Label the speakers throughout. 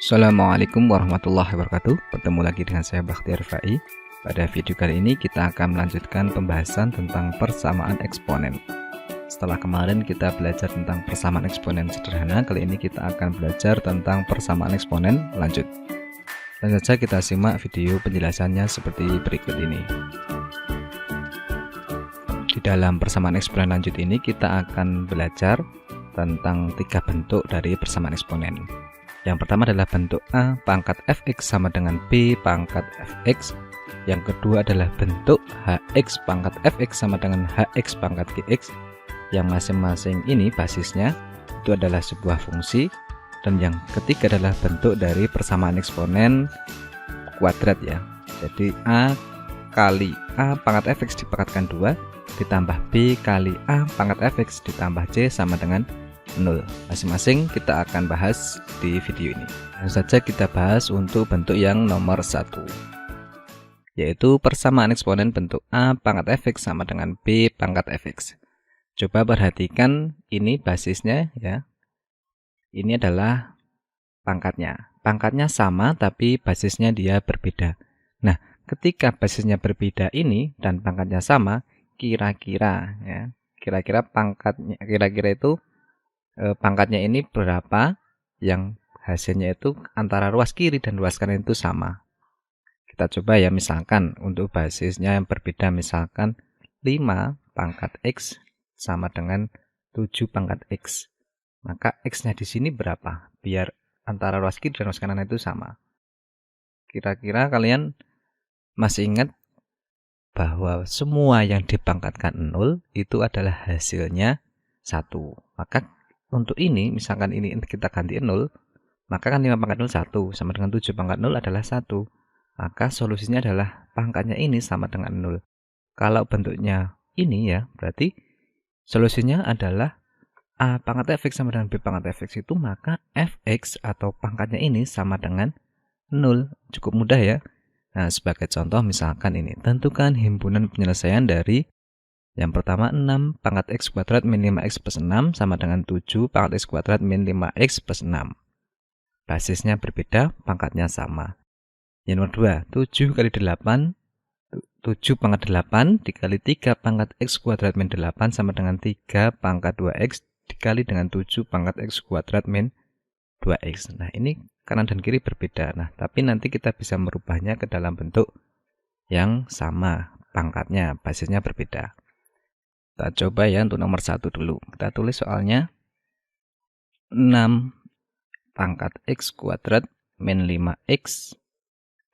Speaker 1: Assalamualaikum warahmatullahi wabarakatuh. Bertemu lagi dengan saya Bakhtiar Fai. Pada video kali ini kita akan melanjutkan pembahasan tentang persamaan eksponen. Setelah kemarin kita belajar tentang persamaan eksponen sederhana, kali ini kita akan belajar tentang persamaan eksponen lanjut. Langsung saja kita simak video penjelasannya seperti berikut ini. Di dalam persamaan eksponen lanjut ini kita akan belajar tentang 3 bentuk dari persamaan eksponen. Yang pertama adalah bentuk A pangkat fx sama dengan B pangkat fx. Yang kedua adalah bentuk hx pangkat fx sama dengan hx pangkat gx. Yang masing-masing ini basisnya itu adalah sebuah fungsi. Dan yang ketiga adalah bentuk dari persamaan eksponen kuadrat ya. Jadi A kali A pangkat fx dipangkatkan 2 ditambah B kali A pangkat fx ditambah C sama dengan 0. Masing-masing kita akan bahas di video ini. Langsung saja kita bahas untuk bentuk yang nomor 1, yaitu persamaan eksponen bentuk A pangkat fx sama dengan B pangkat fx. Coba perhatikan ini basisnya ya. Ini adalah pangkatnya. Pangkatnya sama tapi basisnya dia berbeda. Nah, ketika basisnya berbeda ini dan pangkatnya sama, kira-kira ya, kira-kira pangkatnya itu pangkatnya ini berapa yang hasilnya itu antara ruas kiri dan ruas kanan itu sama. Kita coba ya, misalkan untuk basisnya yang berbeda, misalkan 5 pangkat X sama dengan 7 pangkat X. Maka X-nya di sini berapa? Biar antara ruas kiri dan ruas kanan itu sama. Kira-kira kalian masih ingat bahwa semua yang dipangkatkan 0 itu adalah hasilnya 1. Maka untuk ini, misalkan ini kita ganti 0, maka kan 5 pangkat 0 1 sama dengan 7 pangkat 0 adalah 1. Maka solusinya adalah pangkatnya ini sama dengan 0. Kalau bentuknya ini ya, berarti solusinya adalah A pangkat fx sama dengan B pangkat fx itu, maka fx atau pangkatnya ini sama dengan 0. Cukup mudah ya. Nah, sebagai contoh misalkan ini, tentukan himpunan penyelesaian dari yang pertama 6 pangkat x kuadrat min 5x plus 6 sama dengan 7 pangkat x kuadrat min 5x plus 6. Basisnya berbeda, pangkatnya sama. Yang nomor 2, 7 kali 8, 7 pangkat 8 dikali 3 pangkat x kuadrat min 8 sama dengan 3 pangkat 2x dikali dengan 7 pangkat x kuadrat min 2x. Nah, ini kanan dan kiri berbeda. Nah, tapi nanti kita bisa merubahnya ke dalam bentuk yang sama, pangkatnya, basisnya berbeda. Kita coba ya untuk nomor 1 dulu. Kita tulis soalnya 6 pangkat x kuadrat min 5x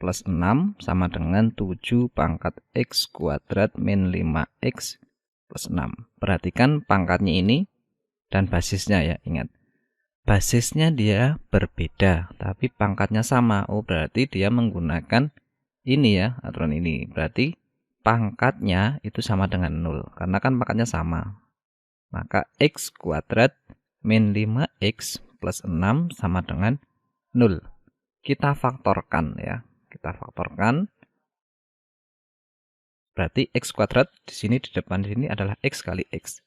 Speaker 1: plus 6 sama dengan 7 pangkat x kuadrat min 5x plus 6. Perhatikan pangkatnya ini dan basisnya ya, ingat. Basisnya dia berbeda, tapi pangkatnya sama. Oh, berarti dia menggunakan ini ya, aturan ini. Berarti pangkatnya itu sama dengan 0, karena kan pangkatnya sama. Maka x kuadrat min 5x plus 6 sama dengan 0. Kita faktorkan ya. Kita faktorkan. Berarti x kuadrat di sini di depan sini adalah x kali x.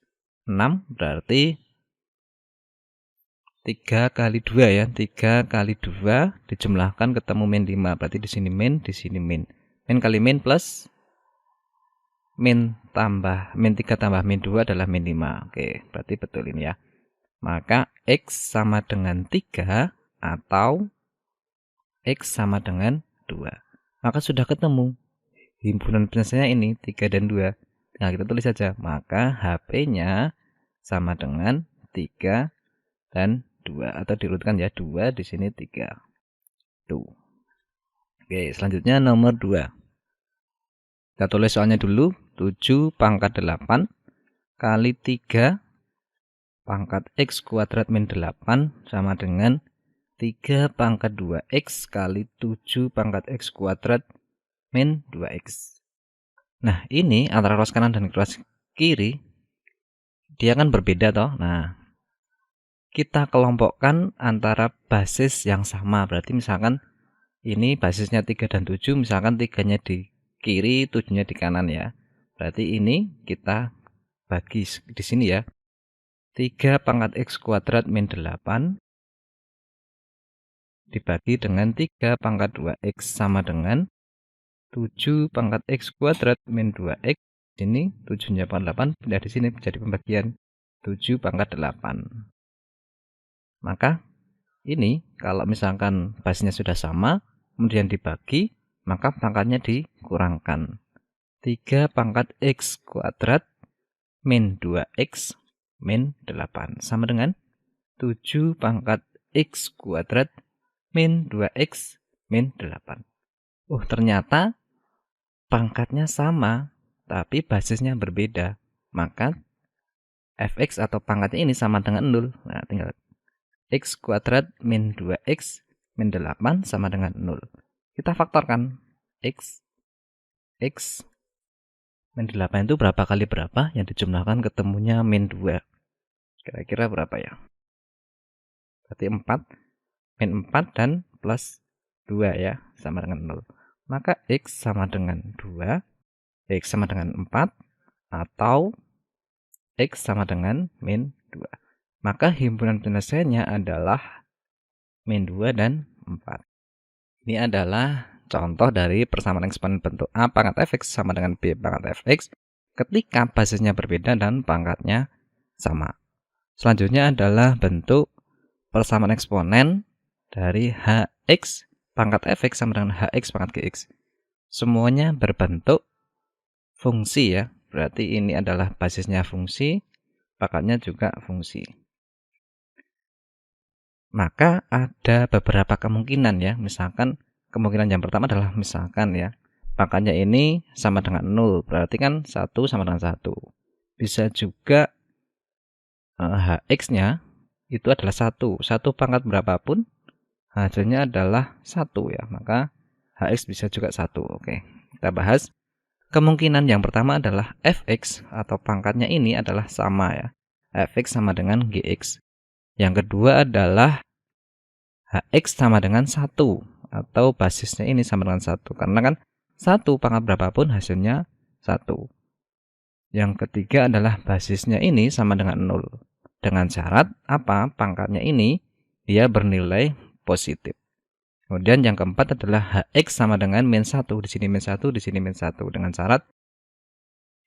Speaker 1: 6 berarti 3 kali 2 ya. 3 kali 2 dijumlahkan ketemu min 5. Berarti di sini min, di sini min. Min kali min plus min 3 tambah min 2 adalah min 5. Oke, berarti betul ini ya. Maka x sama dengan 3 atau x sama dengan 2. Maka sudah ketemu himpunan penyelesaiannya ini 3 dan 2. Nah, kita tulis saja. Maka HP-nya sama dengan 3 dan 2. Atau diurutkan ya, 2 di sini 3. Tuh. Oke, selanjutnya nomor 2. Kita tulis soalnya dulu. 7 pangkat 8 kali 3 pangkat x kuadrat min 8 sama dengan 3 pangkat 2x kali 7 pangkat x kuadrat min 2x. Nah, ini antara ruas kanan dan ruas kiri dia kan berbeda toh. Nah, kita kelompokkan antara basis yang sama. Berarti misalkan ini basisnya 3 dan 7, misalkan 3-nya di kiri, 7-nya di kanan ya. Berarti ini kita bagi di sini ya. 3 pangkat x kuadrat min 8 dibagi dengan 3 pangkat 2x sama dengan 7 pangkat x kuadrat min 2x. Sini 7-nya pangkat 8, pindah di sini menjadi pembagian 7 pangkat 8. Maka ini kalau misalkan barisnya sudah sama, kemudian dibagi, maka pangkatnya dikurangkan. 3 pangkat x kuadrat min 2x min 8 sama dengan 7 pangkat x kuadrat min 2x min 8. Ternyata pangkatnya sama, tapi basisnya berbeda. Maka fx atau pangkatnya ini sama dengan 0. Nah, tinggal x kuadrat min 2x min 8 sama dengan 0. Kita faktorkan. X min 8 itu berapa kali berapa? Yang dijumlahkan ketemunya min 2. Kira-kira berapa ya? Berarti 4. Min 4 dan plus 2 ya, sama dengan 0. Maka x sama dengan 2. X sama dengan 4. Atau x sama dengan min 2. Maka himpunan penyelesaiannya adalah min 2 dan 4. Ini adalah contoh dari persamaan eksponen bentuk A pangkat fx sama dengan B pangkat fx ketika basisnya berbeda dan pangkatnya sama. Selanjutnya adalah bentuk persamaan eksponen dari hx pangkat fx sama dengan hx pangkat gx. Semuanya berbentuk fungsi ya. Berarti ini adalah basisnya fungsi, pangkatnya juga fungsi. Maka ada beberapa kemungkinan ya. Misalkan kemungkinan yang pertama adalah misalkan ya, pangkatnya ini sama dengan 0. Berarti kan 1 sama dengan 1. Bisa juga hx-nya itu adalah 1. 1 pangkat berapapun hasilnya adalah 1 ya. Maka hx bisa juga 1. Oke, kita bahas. Kemungkinan yang pertama adalah fx atau pangkatnya ini adalah sama ya. Fx sama dengan gx. Yang kedua adalah hx sama dengan 1 atau basisnya ini sama dengan 1. Karena kan 1 pangkat berapapun hasilnya 1. Yang ketiga adalah basisnya ini sama dengan 0. Dengan syarat apa? Pangkatnya ini dia bernilai positif. Kemudian yang keempat adalah hx sama dengan min 1. Di sini min 1, di sini min 1. Dengan syarat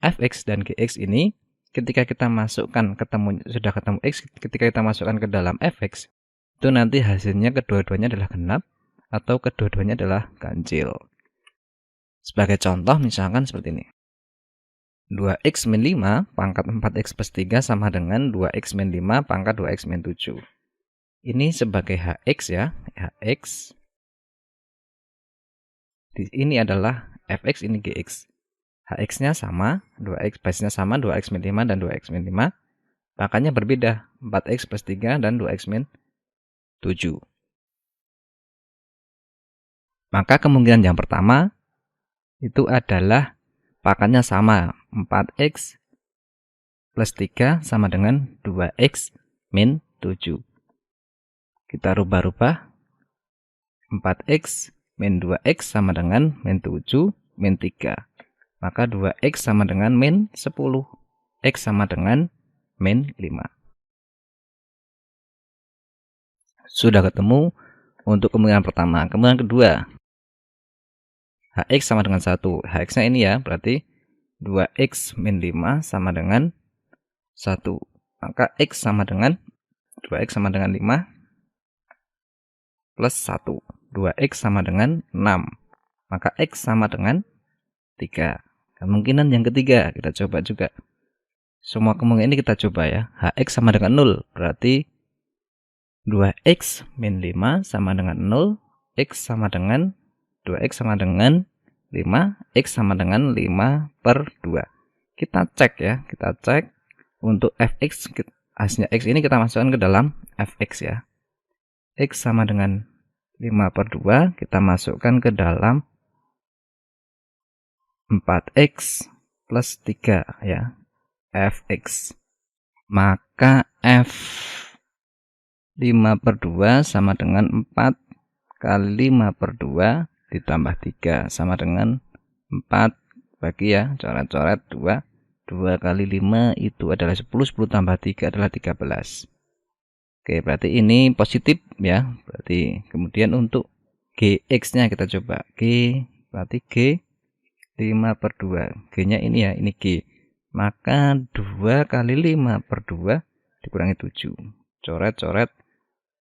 Speaker 1: fx dan gx ini ketika kita masukkan sudah ketemu x, ketika kita masukkan ke dalam fx, itu nanti hasilnya kedua-duanya adalah genap atau kedua-duanya adalah ganjil. Sebagai contoh misalkan seperti ini. 2x min 5 pangkat 4x plus 3 sama dengan 2x min 5 pangkat 2x min 7. Ini sebagai hx ya. Hx. Ini adalah fx, ini gx. Hx-nya sama, 2x basisnya sama, 2x min 5 dan 2x min 5. Pangkatnya berbeda, 4x plus 3 dan 2x min 7. Maka kemungkinan yang pertama itu adalah pangkatnya sama, 4x plus 3 sama dengan 2x min 7. Kita rubah-rubah, 4x min 2x sama dengan min 7 min 3. Maka 2x sama dengan min 10. X sama dengan min 5. Sudah ketemu untuk kemungkinan pertama. Kemungkinan kedua, hx sama dengan 1. Hx-nya ini ya, berarti 2x min 5 sama dengan 1. Maka x sama dengan 2x sama dengan 5 plus 1. 2x sama dengan 6. Maka x sama dengan 3. Kemungkinan yang ketiga, kita coba juga. Semua kemungkinan ini kita coba ya. Hx sama dengan 0, berarti 2x min 5 sama dengan 0, x sama dengan 2x sama dengan 5, x sama dengan 5 per 2. Kita cek ya, kita cek untuk fx, hasilnya x ini kita masukkan ke dalam fx ya. X sama dengan 5 per 2, kita masukkan ke dalam 4x plus 3 ya, fx. Maka f 5 per 2 sama dengan 4 kali 5 per 2 ditambah 3 sama dengan 4 bagi ya, coret-coret 2. 2 kali 5 itu adalah 10, 10 tambah 3 adalah 13. Oke, berarti ini positif ya. Berarti kemudian untuk GX-nya kita coba. G berarti G 5/2. G-nya ini ya, ini G. Maka 2 kali 5/2 dikurangi 7. Coret-coret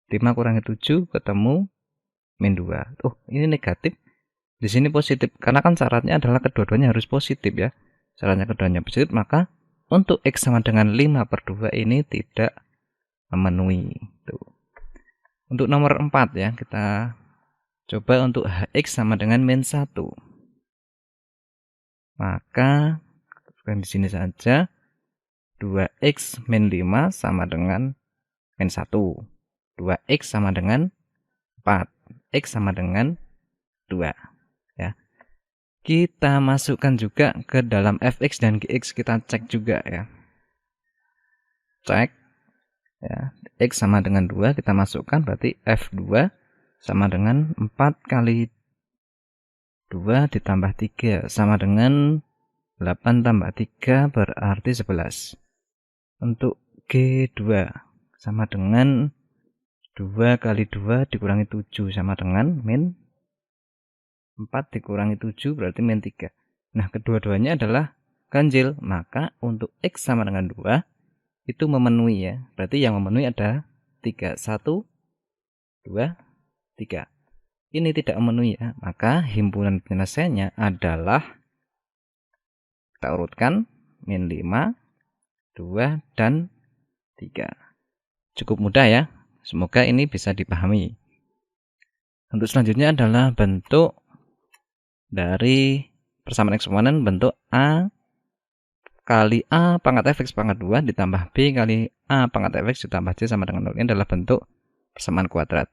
Speaker 1: 5 kurangi 7 ketemu min 2. Oh, ini negatif. Di sini positif. Karena kan syaratnya adalah kedua-duanya harus positif ya. Syaratnya keduanya positif, maka untuk X sama dengan 5/2 ini tidak memenuhi. Tuh. Untuk nomor 4 ya, kita coba untuk HX sama dengan min 1. Maka di sini saja 2X min 5 sama dengan min 1. 2X sama dengan 4. X sama dengan 2 ya. Kita masukkan juga ke dalam fx dan gx, kita cek juga ya. Cek ya, x sama dengan 2 kita masukkan, berarti f2 sama dengan 4 kali 2 ditambah 3 sama dengan 8 tambah 3 berarti 11. Untuk G2 sama dengan 2 kali 2 dikurangi 7 sama dengan min 4 dikurangi 7 berarti min 3. Nah, kedua-duanya adalah ganjil, maka untuk X sama dengan 2 itu memenuhi ya. Berarti yang memenuhi ada 3. 1, 2, 3. Ini tidak memenuhi ya. Maka himpunan penyelesaiannya adalah, kita urutkan, min 5, 2, dan 3. Cukup mudah ya. Semoga ini bisa dipahami. Untuk selanjutnya adalah bentuk dari persamaan eksponen, bentuk A kali A pangkat fx pangkat 2 ditambah B kali A pangkat fx ditambah C sama dengan 0. Ini adalah bentuk persamaan kuadrat.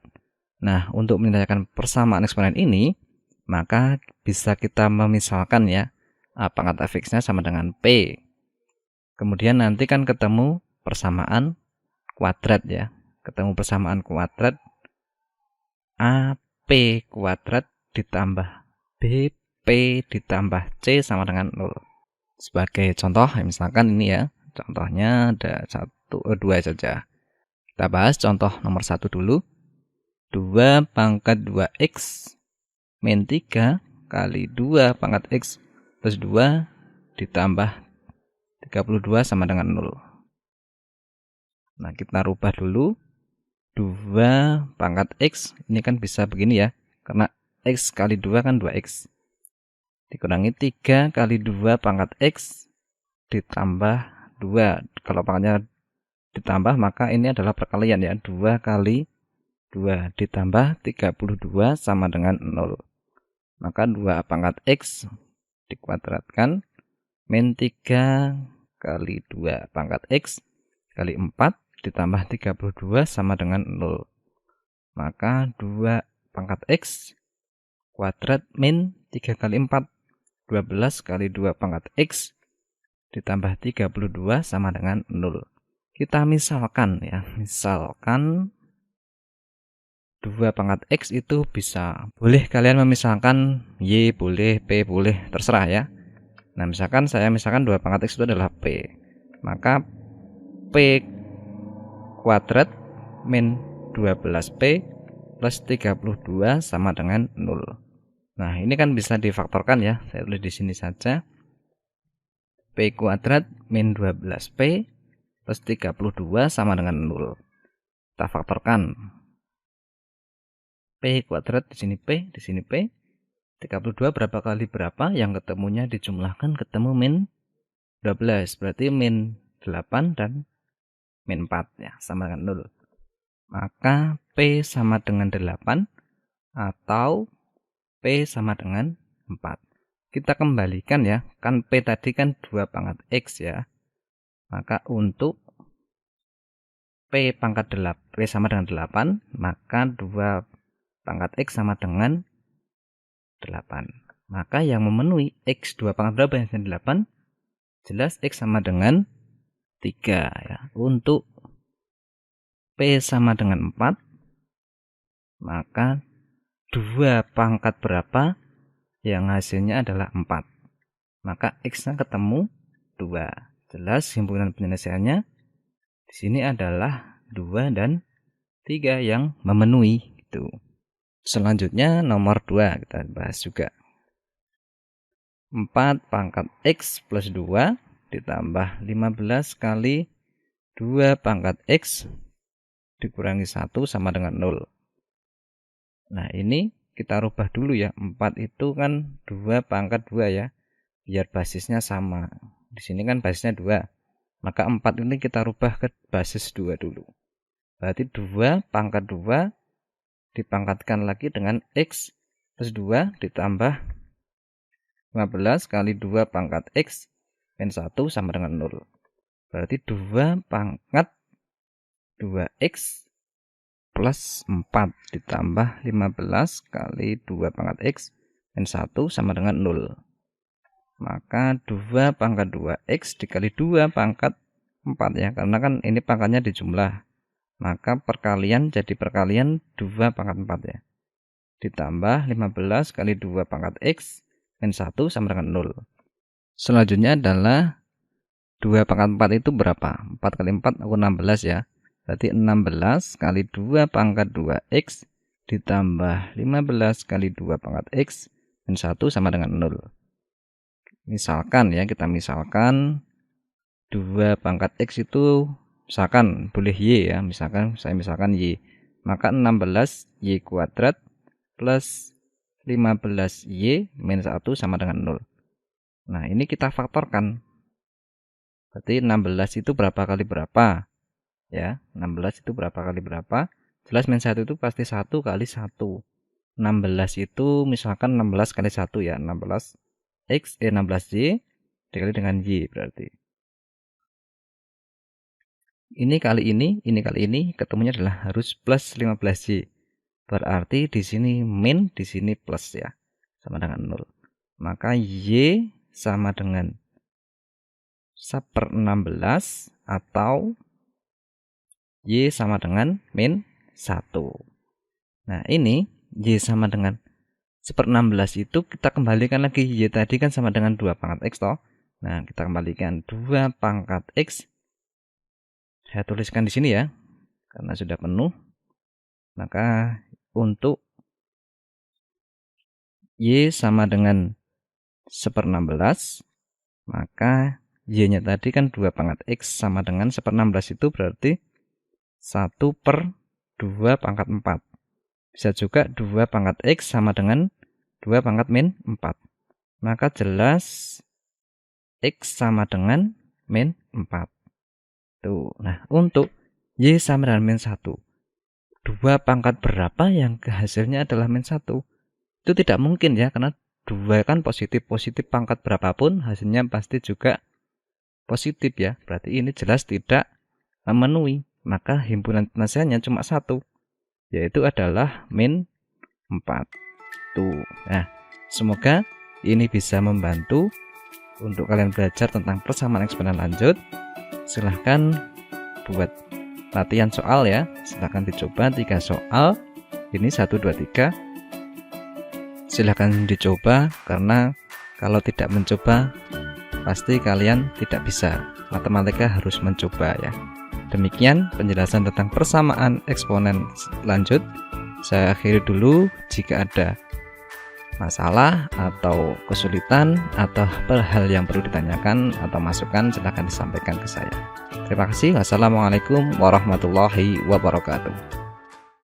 Speaker 1: Nah, untuk menyelesaikan persamaan eksponen ini, maka bisa kita memisalkan ya, A pangkat fx-nya sama dengan P. Kemudian nanti kan ketemu persamaan kuadrat ya. Ketemu persamaan kuadrat AP kuadrat ditambah BP ditambah C sama dengan 0. Sebagai contoh, misalkan ini ya, contohnya ada 2 saja. Kita bahas contoh nomor 1 dulu. 2 pangkat 2X min 3 kali 2 pangkat X plus 2 ditambah 32 sama dengan 0. Nah, kita rubah dulu. 2 pangkat X, ini kan bisa begini ya, karena X kali 2 kan 2X. Dikurangi 3 kali 2 pangkat X ditambah 2. Kalau pangkatnya ditambah maka ini adalah perkalian ya. 2 kali 2 ditambah 32 sama dengan 0. Maka 2 pangkat X dikuadratkan min 3 kali 2 pangkat X kali 4 ditambah 32 sama dengan 0. Maka 2 pangkat X kuadrat min 3 kali 4 12 kali 2 pangkat X ditambah 32 sama dengan 0. Kita misalkan ya, misalkan 2 pangkat X itu bisa, boleh kalian memisalkan Y, boleh P, boleh, terserah ya. Nah, misalkan 2 pangkat X itu adalah P, maka P kuadrat min 12P plus 32 sama dengan 0. Nah, ini kan bisa difaktorkan ya. Saya tulis di sini saja. P kuadrat min 12P plus 32 sama dengan 0. Kita faktorkan. P kuadrat di sini P, di sini P. 32 berapa kali berapa? Yang ketemunya dijumlahkan ketemu min 12. Berarti min 8 dan min 4 ya, sama dengan 0. Maka P sama dengan 8 atau P sama dengan 4. Kita kembalikan ya, kan P tadi kan 2 pangkat X ya. Maka untuk P pangkat 8, P sama dengan 8, maka 2 pangkat X sama dengan 8. Maka yang memenuhi X 2 pangkat berapa yang 8? Jelas X sama dengan 3 ya. Untuk P sama dengan 4, maka 2 pangkat berapa yang hasilnya adalah 4. Maka X-nya ketemu 2. Jelas himpunan penyelesaiannya di sini adalah 2 dan 3 yang memenuhi gitu. Selanjutnya nomor 2 kita bahas juga. 4 pangkat X plus 2 ditambah 15 kali 2 pangkat X dikurangi 1 sama dengan 0. Nah ini kita rubah dulu ya. 4 itu kan 2 pangkat 2 ya, biar basisnya sama. Di sini kan basisnya 2, maka 4 ini kita rubah ke basis 2 dulu. Berarti 2 pangkat 2 dipangkatkan lagi dengan X plus 2 ditambah 15 kali 2 pangkat X min 1 sama dengan 0. Berarti 2 pangkat 2X plus 4 ditambah 15 kali 2 pangkat X min 1 sama dengan 0. Maka 2 pangkat 2X dikali 2 pangkat 4 ya, karena kan ini pangkatnya dijumlah. Maka perkalian jadi perkalian 2 pangkat 4 ya. Ditambah 15 kali 2 pangkat X min 1 sama dengan 0. Selanjutnya adalah 2 pangkat 4 itu berapa? 4 kali 4 aku 16 ya. Berarti 16 kali 2 pangkat 2X ditambah 15 kali 2 pangkat X min 1 sama dengan 0. Misalkan ya, kita misalkan 2 pangkat X itu misalkan boleh Y ya, saya misalkan Y, maka 16 Y kuadrat plus 15 Y min 1 sama dengan 0. Nah ini kita faktorkan, berarti 16 itu berapa kali berapa ya, 16 itu berapa kali berapa, jelas min 1 itu pasti 1 kali 1. 16 itu misalkan 16 kali 1 ya, 16Y dikali dengan Y berarti. Ini kali ini ketemunya adalah harus plus 15Y. Berarti di sini min, di sini plus ya. Sama dengan 0. Maka Y sama dengan 1/16 atau Y sama dengan min 1. Nah, ini Y sama dengan 1/16 itu kita kembalikan lagi. Y tadi kan sama dengan 2 pangkat X toh. Nah, kita kembalikan 2 pangkat X. Saya tuliskan di sini ya, karena sudah penuh. Maka untuk Y sama dengan 1/16, maka Y-nya tadi kan 2 pangkat X sama dengan 1/16 itu berarti 1/2 pangkat 4. Bisa juga 2 pangkat X sama dengan 2 pangkat min 4. Maka jelas X sama dengan min 4. Tuh. Nah, untuk Y sama dengan min 1, 2 pangkat berapa yang hasilnya adalah min 1? Itu tidak mungkin ya, karena 2 kan positif pangkat berapapun hasilnya pasti juga positif ya. Berarti ini jelas tidak memenuhi. Maka himpunan penyelesaiannya cuma 1, yaitu adalah min 4. Tuh. Nah, semoga ini bisa membantu untuk kalian belajar tentang persamaan eksponen lanjut. Silahkan buat latihan soal ya, silahkan dicoba 3 soal ini 1, 2, 3. Silahkan dicoba, karena kalau tidak mencoba pasti kalian tidak bisa. Matematika harus mencoba ya. Demikian penjelasan tentang persamaan eksponen lanjut. Saya akhiri dulu. Jika ada masalah atau kesulitan atau hal yang perlu ditanyakan atau masukan, silahkan disampaikan ke saya. Terima kasih. Wassalamualaikum warahmatullahi wabarakatuh.